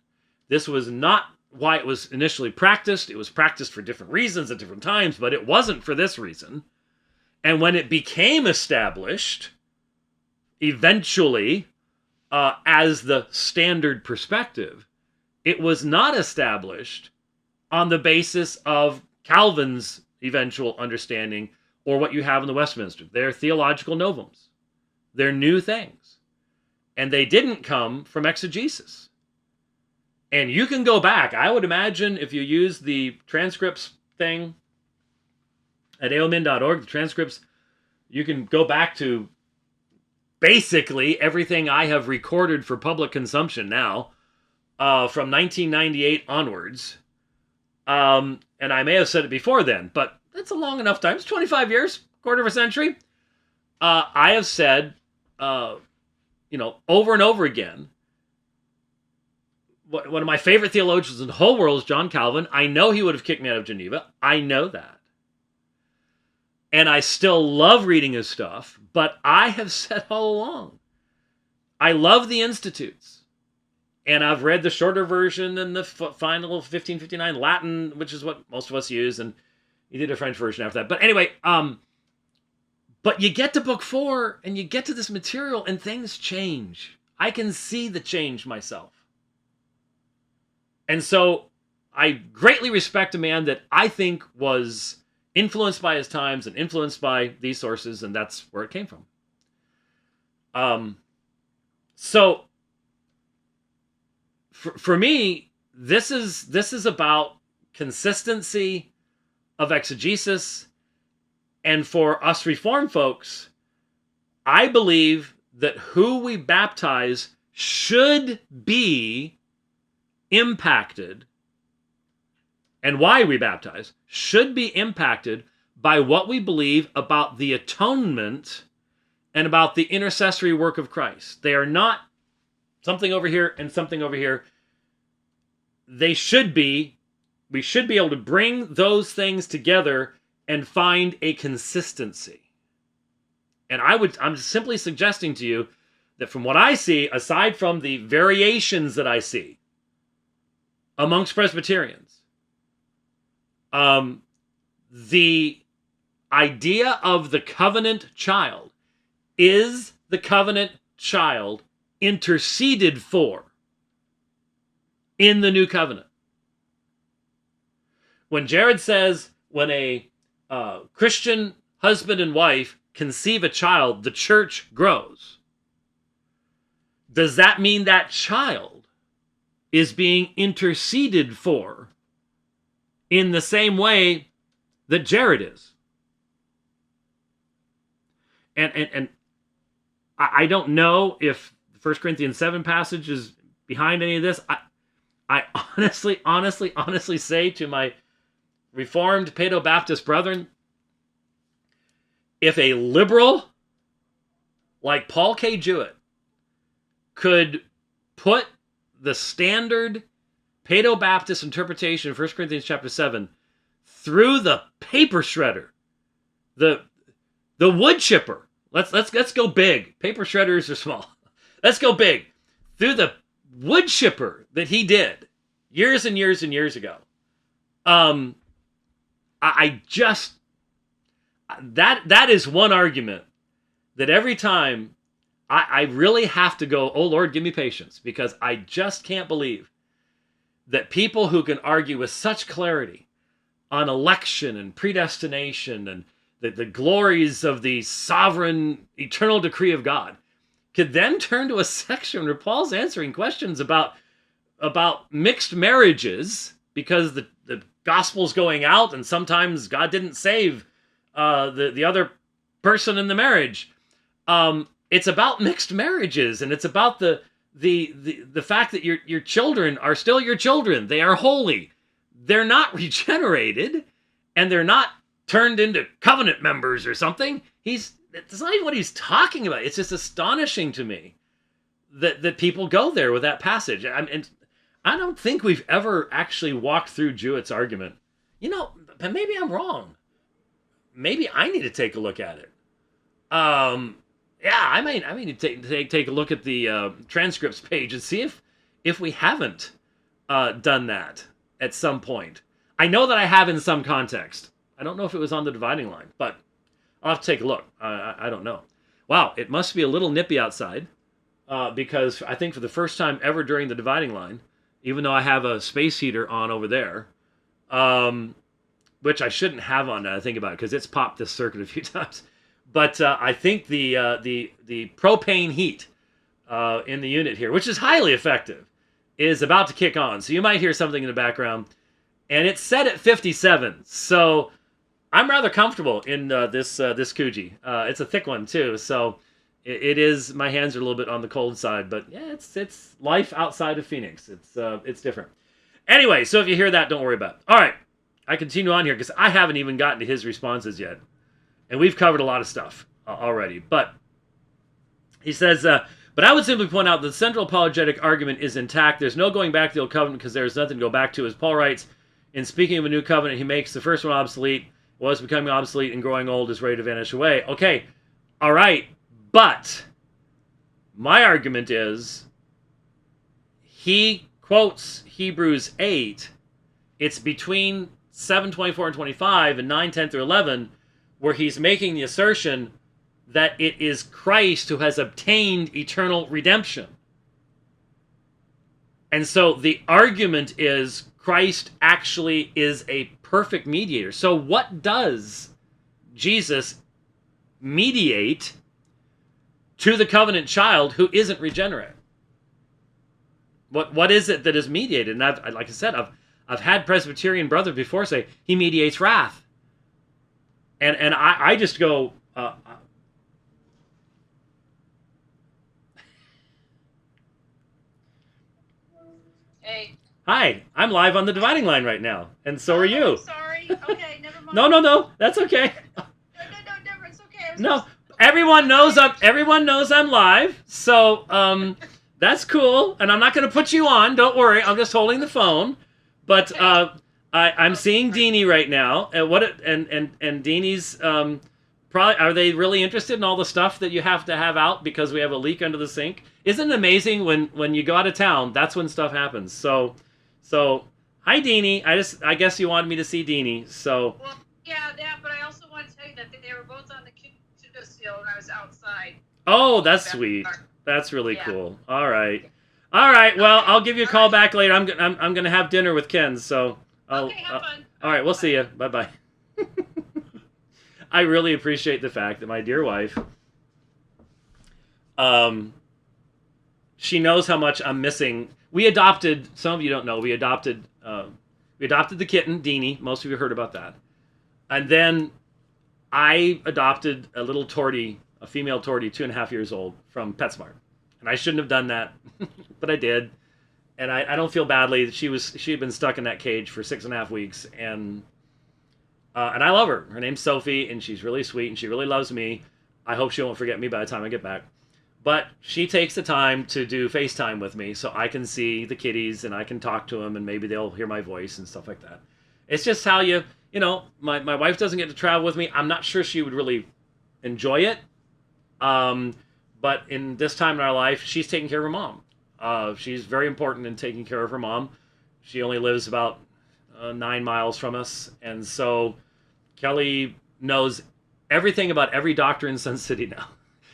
This was not why it was initially practiced. It was practiced for different reasons at different times, but it wasn't for this reason. And when it became established, eventually, as the standard perspective, it was not established on the basis of Calvin's eventual understanding or what you have in the Westminster. They're theological novums. They're new things. And they didn't come from exegesis. And you can go back. I would imagine if you use the transcripts thing at aomin.org, the transcripts, you can go back to basically everything I have recorded for public consumption now, from 1998 onwards. And I may have said it before then, but that's a long enough time. It's 25 years, quarter of a century. I have said, over and over again, one of my favorite theologians in the whole world is John Calvin. I know he would have kicked me out of Geneva. I know that. And I still love reading his stuff, but I have said all along, I love the Institutes. And I've read the shorter version and the final 1559 Latin, which is what most of us use, and he did a French version after that. But anyway, but you get to book 4, and you get to this material, and things change. I can see the change myself. And so I greatly respect a man that I think was influenced by his times and influenced by these sources, and that's where it came from. So for me, this is about consistency of exegesis. And for us Reformed folks, I believe that who we baptize should be impacted, and why we baptize should be impacted by what we believe about the atonement and about the intercessory work of Christ. They are not something over here and something over here. We should be able to bring those things together and find a consistency. And I'm simply suggesting to you that from what I see, aside from the variations that I see amongst Presbyterians, the idea of the covenant child is the covenant child interceded for in the new covenant. When Jared says, when a Christian husband and wife conceive a child, the church grows, does that mean that child is being interceded for in the same way that Jared is? And I don't know if the 1 Corinthians 7 passage is behind any of this. I honestly say to my Reformed Paedo-Baptist brethren, if a liberal like Paul K. Jewett could put the standard Paedo-Baptist interpretation of 1 Corinthians chapter 7 through the paper shredder, the wood chipper. Let's go big. Paper shredders are small. Let's go big. Through the wood chipper that he did years and years and years ago. That is one argument that every time I really have to go, oh Lord, give me patience, because I just can't believe that people who can argue with such clarity on election and predestination and the glories of the sovereign eternal decree of God could then turn to a section where Paul's answering questions about mixed marriages because the gospel's going out and sometimes God didn't save the other person in the marriage. It's about mixed marriages, and it's about the fact that your children are still your children. They are holy. They're not regenerated, and they're not turned into covenant members or something. That's not even what he's talking about. It's just astonishing to me that people go there with that passage. And I don't think we've ever actually walked through Jewett's argument. But maybe I'm wrong. Maybe I need to take a look at it. I need to take a look at the transcripts page and see if we haven't done that at some point. I know that I have in some context. I don't know if it was on the dividing line, but I'll have to take a look. I don't know. Wow, it must be a little nippy outside because I think for the first time ever during the dividing line, even though I have a space heater on over there, which I shouldn't have on now I think about it because it's popped this circuit a few times. But I think the propane heat in the unit here, which is highly effective, is about to kick on. So you might hear something in the background. And it's set at 57. So I'm rather comfortable in this Coogee. It's a thick one too. So it is, my hands are a little bit on the cold side. But yeah, it's life outside of Phoenix. It's different. Anyway, so if you hear that, don't worry about it. All right. I continue on here because I haven't even gotten to his responses yet. And we've covered a lot of stuff already. But he says, but I would simply point out that the central apologetic argument is intact. There's no going back to the old covenant because there's nothing to go back to. As Paul writes, in speaking of a new covenant, he makes the first one obsolete, was becoming obsolete and growing old is ready to vanish away. Okay, all right. But my argument is he quotes Hebrews 8. It's between 7:24 and 25 and 9:10 through 11, where he's making the assertion that it is Christ who has obtained eternal redemption. And so the argument is Christ actually is a perfect mediator. So what does Jesus mediate to the covenant child who isn't regenerate? What is it that is mediated? And like I said, I've had Presbyterian brothers before say he mediates wrath, and I just go. Hey. Hi, I'm live on the dividing line right now, and so are you. I'm sorry. Okay, never mind. No, that's okay. No, never. It's okay. No, everyone knows I'm live, so that's cool, and I'm not going to put you on. Don't worry, I'm just holding the phone. But I'm seeing Deanie right now, and Deanie's probably, are they really interested in all the stuff that you have to have out because we have a leak under the sink? Isn't it amazing when you go out of town? That's when stuff happens. So hi Deanie. I guess you wanted me to see Deanie. So. Well, yeah, that. But I also want to tell you that they were both on the windowsill when I was outside. Oh, that's sweet. That's really cool. All right. Well, I'll give you a call back later. I'm gonna have dinner with Ken. So. Okay, have fun. All right, we'll see you. Bye bye. I really appreciate the fact that my dear wife, she knows how much I'm missing. We adopted. Some of you don't know. We adopted the kitten Deanie. Most of you heard about that. And then I adopted a little tortie, a female tortie, 2.5 years old, from PetSmart. And I shouldn't have done that, but I did. And I don't feel badly. She had been stuck in that cage for 6.5 weeks, and I love her. Her name's Sophie, and she's really sweet, and she really loves me. I hope she won't forget me by the time I get back. But she takes the time to do FaceTime with me, so I can see the kitties, and I can talk to them, and maybe they'll hear my voice and stuff like that. It's just how my wife doesn't get to travel with me. I'm not sure she would really enjoy it. But in this time in our life, she's taking care of her mom. She's very important in taking care of her mom. She only lives about 9 miles from us. And so Kelly knows everything about every doctor in Sun City now,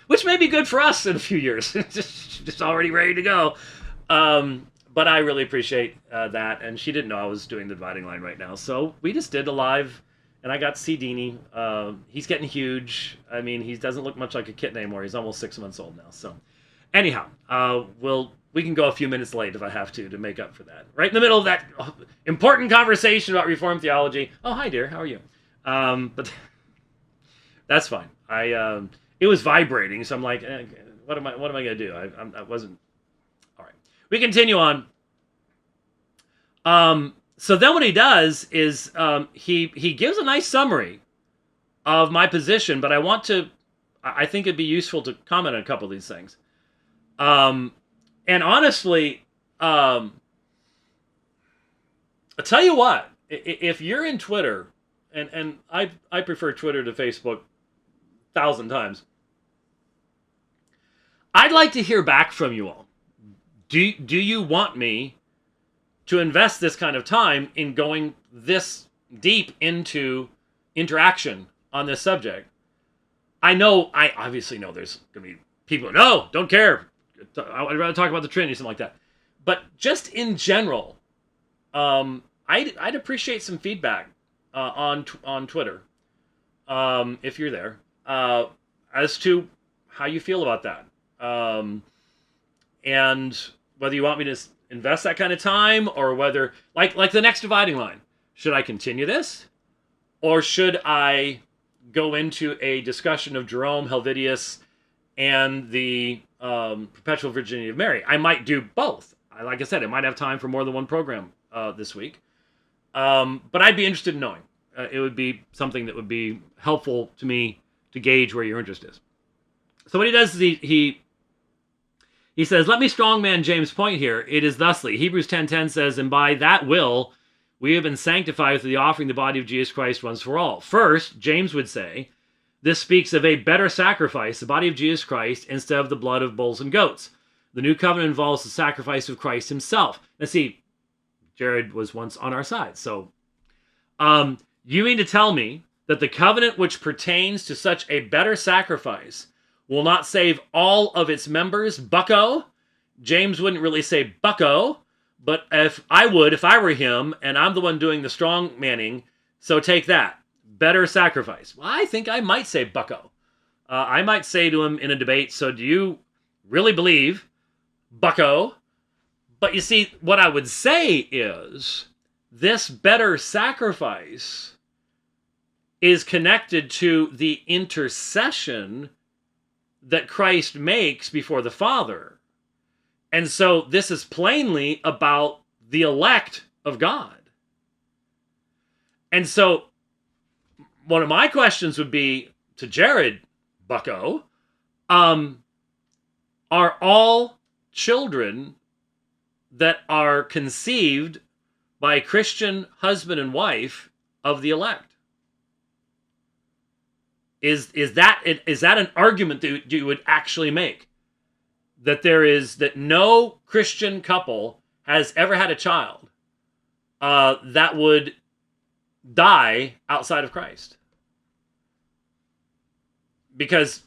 which may be good for us in a few years. just already ready to go. But I really appreciate that. And she didn't know I was doing the dividing line right now. So we just did a live, and I got to see Deanie. He's getting huge. I mean, he doesn't look much like a kitten anymore. He's almost 6 months old now. So anyhow, we can go a few minutes late if I have to make up for that. Right in the middle of that important conversation about Reformed theology. Oh, hi, dear. How are you? But that's fine. It was vibrating, so I'm like, what am I going to do? I wasn't. All right. We continue on. So then what he does is he gives a nice summary of my position, but I think it'd be useful to comment on a couple of these things. And honestly, I'll tell you what, if you're in Twitter, and I prefer Twitter to Facebook 1,000 times, I'd like to hear back from you all. Do you want me to invest this kind of time in going this deep into interaction on this subject? I obviously know there's going to be people, no, don't care. I'd rather talk about the Trinity, something like that. But just in general, I'd appreciate some feedback on Twitter, if you're there, as to how you feel about that, and whether you want me to invest that kind of time, or whether, like the next dividing line, should I continue this, or should I go into a discussion of Jerome, Helvidius, and the Perpetual Virginity of Mary? I might do both. Like I said, I might have time for more than one program this week. But I'd be interested in knowing. It would be something that would be helpful to me to gauge where your interest is. So what he does is he says, let me strongman James' point here. It is thusly. Hebrews 10:10 says, and by that will we have been sanctified through the offering the body of Jesus Christ once for all. First, James would say, this speaks of a better sacrifice, the body of Jesus Christ, instead of the blood of bulls and goats. The new covenant involves the sacrifice of Christ himself. Now see, Jared was once on our side. So, you mean to tell me that the covenant which pertains to such a better sacrifice will not save all of its members, bucko? James wouldn't really say bucko, but if I were him, and I'm the one doing the strong manning, so take that. Better sacrifice. Well, I think I might say bucko. I might say to him in a debate, so do you really believe, bucko, But you see, what I would say is this better sacrifice is connected to the intercession that Christ makes before the Father. And so this is plainly about the elect of God. And so one of my questions would be to Jared, bucko, are all children that are conceived by a Christian husband and wife of the elect? Is that an argument that you would actually make? That no Christian couple has ever had a child that would die outside of Christ? Because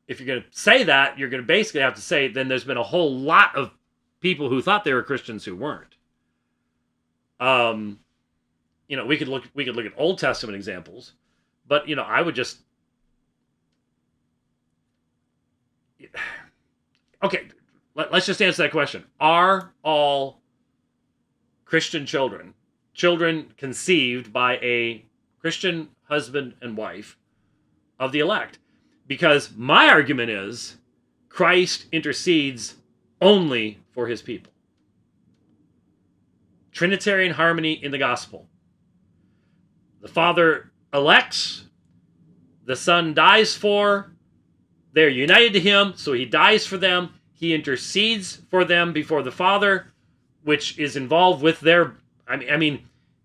if you're going to say that, you're going to basically have to say then there's been a whole lot of people who thought they were Christians who weren't. We could look at Old Testament examples, but I would just okay. Let's just answer that question: are all Christian children conceived by a Christian husband and wife of the elect? Because my argument is Christ intercedes only for his people. Trinitarian harmony in the gospel. The Father elects, the Son dies for, they're united to him, so he dies for them, he intercedes for them before the Father, which is involved with their,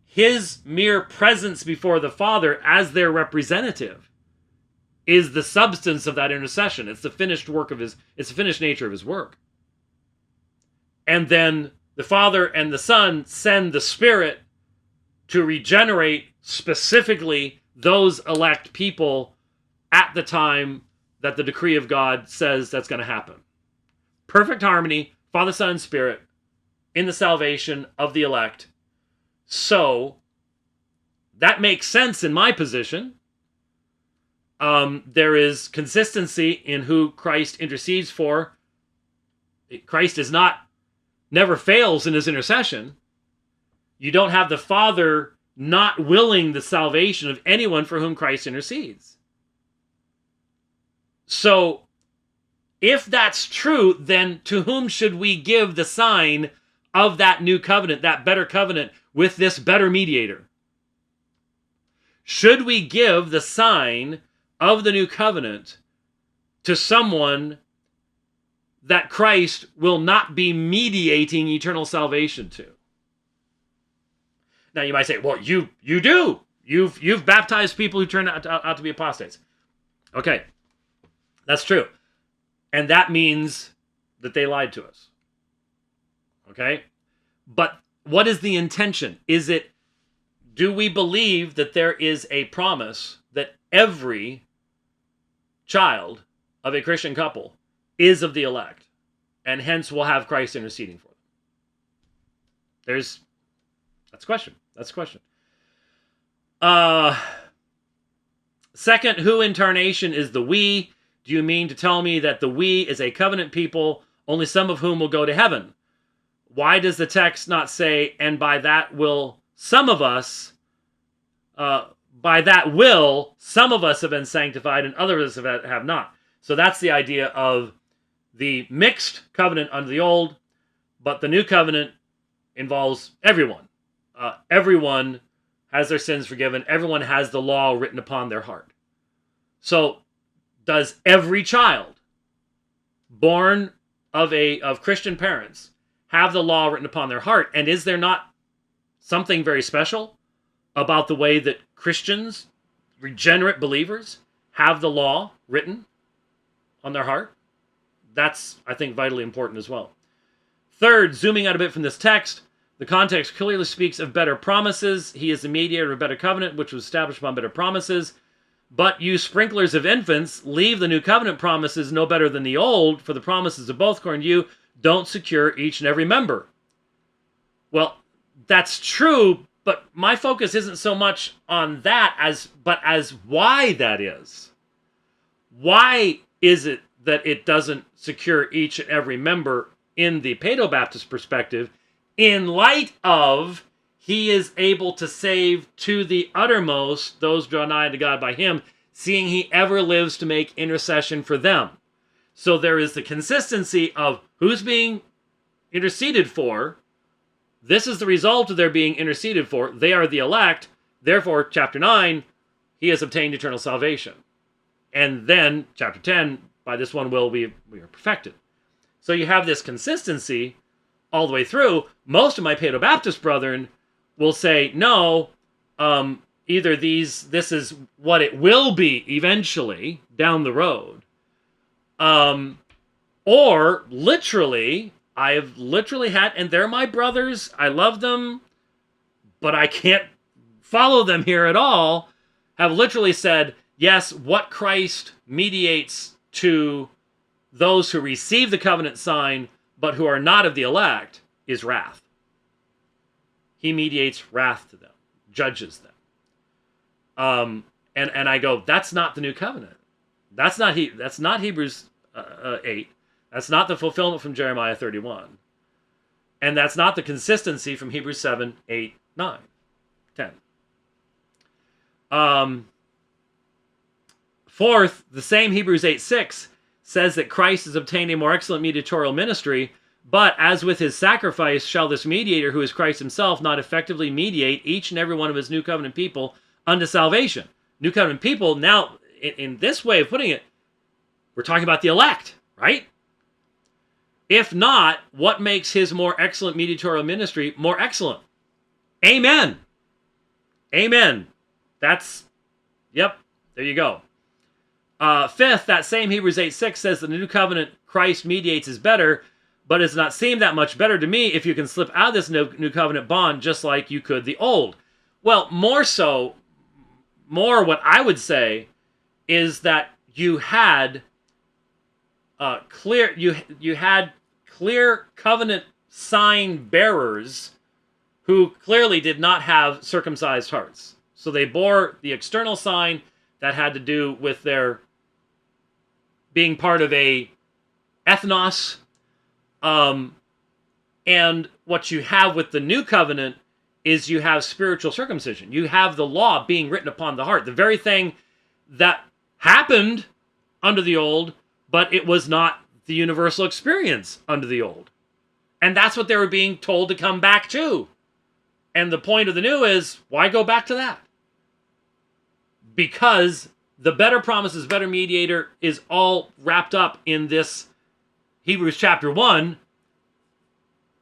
his mere presence before the Father as their representative is the substance of that intercession. It's the finished nature of his work. And then the Father and the Son send the Spirit to regenerate specifically those elect people at the time that the decree of God says that's going to happen. Perfect harmony, Father, Son, and Spirit in the salvation of the elect. So that makes sense in my position. There is consistency in who Christ intercedes for. Christ never fails in his intercession. You don't have the Father not willing the salvation of anyone for whom Christ intercedes. So, if that's true, then to whom should we give the sign of that new covenant, that better covenant with this better mediator? Should we give the sign of the new covenant to someone that Christ will not be mediating eternal salvation to? Now you might say, well, you do. You've baptized people who turned out to be apostates. Okay, that's true. And that means that they lied to us. Okay? But what is the intention? Do we believe that there is a promise that every child of a Christian couple is of the elect, and hence will have Christ interceding for them? That's a question. Second, who in tarnation is the we? Do you mean to tell me that the we is a covenant people, only some of whom will go to heaven? Why does the text not say, and by that will some of us have been sanctified and others have not? So that's the idea of the mixed covenant under the old, but the new covenant involves everyone. Everyone has their sins forgiven. Everyone has the law written upon their heart. So, does every child born of Christian parents have the law written upon their heart? And is there not something very special about the way that Christians, regenerate believers, have the law written on their heart? That's, I think, vitally important as well. Third, zooming out a bit from this text, the context clearly speaks of better promises. He is the mediator of a better covenant, which was established upon better promises. But you sprinklers of infants leave the new covenant promises no better than the old, for the promises of both, according to you, don't secure each and every member. Well, that's true, but my focus isn't so much on that as why that is. Why is it that it doesn't secure each and every member in the Paedo-Baptist perspective, in light of he is able to save to the uttermost those draw nigh to God by him, seeing he ever lives to make intercession for them. So there is the consistency of who's being interceded for. This is the result of their being interceded for. They are the elect. Therefore, chapter 9, he has obtained eternal salvation. And then, chapter 10, by this one will we are perfected. So you have this consistency all the way through. Most of my Paedo-Baptist brethren will say, no, either this is what it will be eventually down the road. Or literally, I have literally had, and they're my brothers, I love them, but I can't follow them here at all, have literally said, yes, what Christ mediates to those who receive the covenant sign, but who are not of the elect, is wrath. He mediates wrath to them, judges them. And I go, that's not the new covenant. That's not Hebrews 8. That's not the fulfillment from Jeremiah 31. And that's not the consistency from Hebrews 7, 8, 9, 10. Fourth, the same Hebrews 8, 6 says that Christ has obtained a more excellent mediatorial ministry, but as with his sacrifice shall this mediator, who is Christ himself, not effectively mediate each and every one of his new covenant people unto salvation. New covenant people, now, in this way of putting it, we're talking about the elect, right? If not, what makes his more excellent mediatorial ministry more excellent? Amen. Amen. Yep, there you go. Fifth, that same Hebrews 8:6 says the new covenant Christ mediates is better, but it does not seem that much better to me if you can slip out of this new covenant bond just like you could the old. Well, more what I would say is that you had clear covenant sign bearers who clearly did not have circumcised hearts. So they bore the external sign that had to do with their being part of a ethnos. And what you have with the new covenant is you have spiritual circumcision. You have the law being written upon the heart. The very thing that happened under the old, but it was not the universal experience under the old. And that's what they were being told to come back to. And the point of the new is, why go back to that? Because the better promises, better mediator is all wrapped up in this Hebrews chapter 1,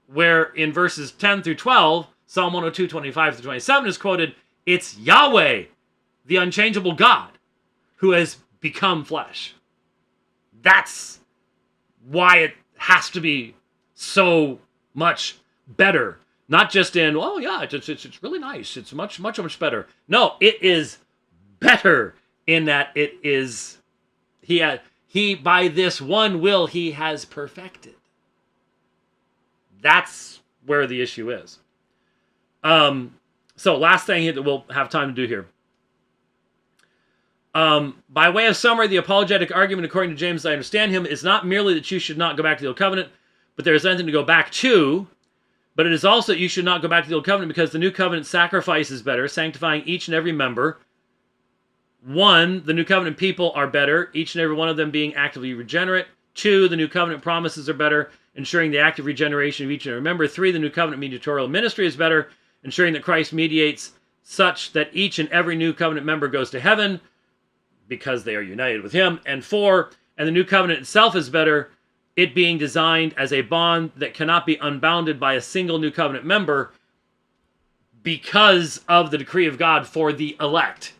where in verses 10 through 12, Psalm 102, 25 through 27 is quoted, it's Yahweh, the unchangeable God, who has become flesh. That's why it has to be so much better. Not just in, oh yeah, it's really nice. It's much better. No, it is better in that it is, he by this one will he has perfected. That's where the issue is. So last thing that we'll have time to do here. By way of summary, the apologetic argument, according to James, as I understand him, is not merely that you should not go back to the old covenant, but there is nothing to go back to. But it is also that you should not go back to the old covenant because the new covenant sacrifice is better, sanctifying each and every member. 1, the new covenant people are better, each and every one of them being actively regenerate. 2, the new covenant promises are better, ensuring the active regeneration of each and every member. 3, the new covenant mediatorial ministry is better, ensuring that Christ mediates such that each and every new covenant member goes to heaven because they are united with him. And 4, and the new covenant itself is better, it being designed as a bond that cannot be unbounded by a single new covenant member because of the decree of God for the elect.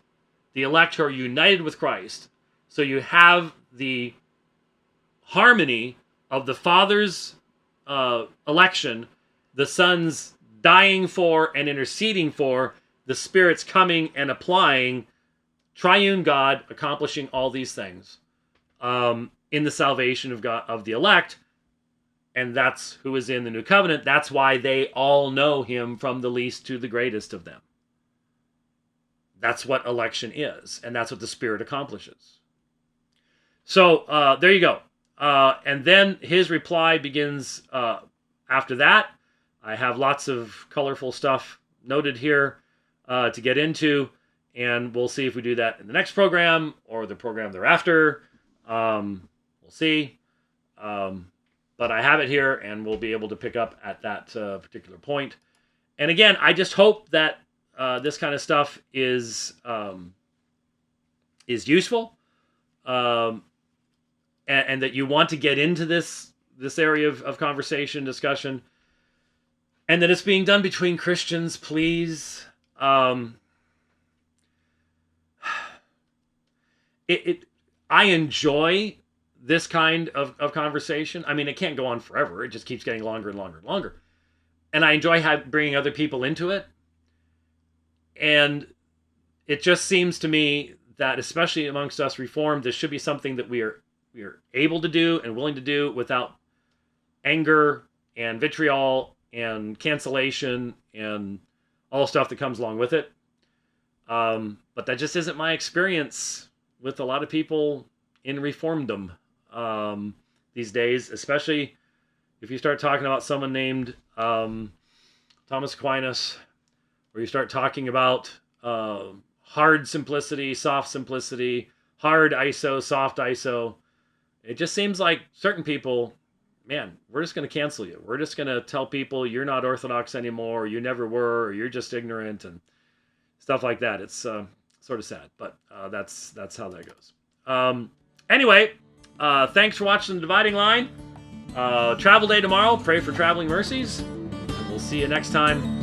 The elect who are united with Christ. So you have the harmony of the Father's election, the Son's dying for and interceding for, the Spirit's coming and applying, triune God accomplishing all these things in the salvation of God, of the elect, and that's who is in the new covenant. That's why they all know him from the least to the greatest of them. That's what election is, and that's what the Spirit accomplishes. So there you go. And then his reply begins after that. I have lots of colorful stuff noted here to get into, and we'll see if we do that in the next program or the program thereafter. We'll see. But I have it here, and we'll be able to pick up at that particular point. And again, I just hope that this kind of stuff is useful, and that you want to get into this area of conversation, discussion, and that it's being done between Christians, please. I enjoy this kind of conversation. I mean, it can't go on forever. It just keeps getting longer and longer and longer. And I enjoy bringing other people into it. And it just seems to me that, especially amongst us Reformed, this should be something that we are able to do and willing to do without anger and vitriol and cancellation and all the stuff that comes along with it. But that just isn't my experience with a lot of people in Reformdom these days, especially if you start talking about someone named Thomas Aquinas, or you start talking about hard simplicity, soft simplicity, hard ISO, soft ISO. It just seems like certain people, man, we're just going to cancel you. We're just going to tell people you're not Orthodox anymore, or you never were, or you're just ignorant and stuff like that. It's sort of sad, but that's how that goes. Anyway, thanks for watching The Dividing Line. Travel day tomorrow. Pray for traveling mercies. And we'll see you next time.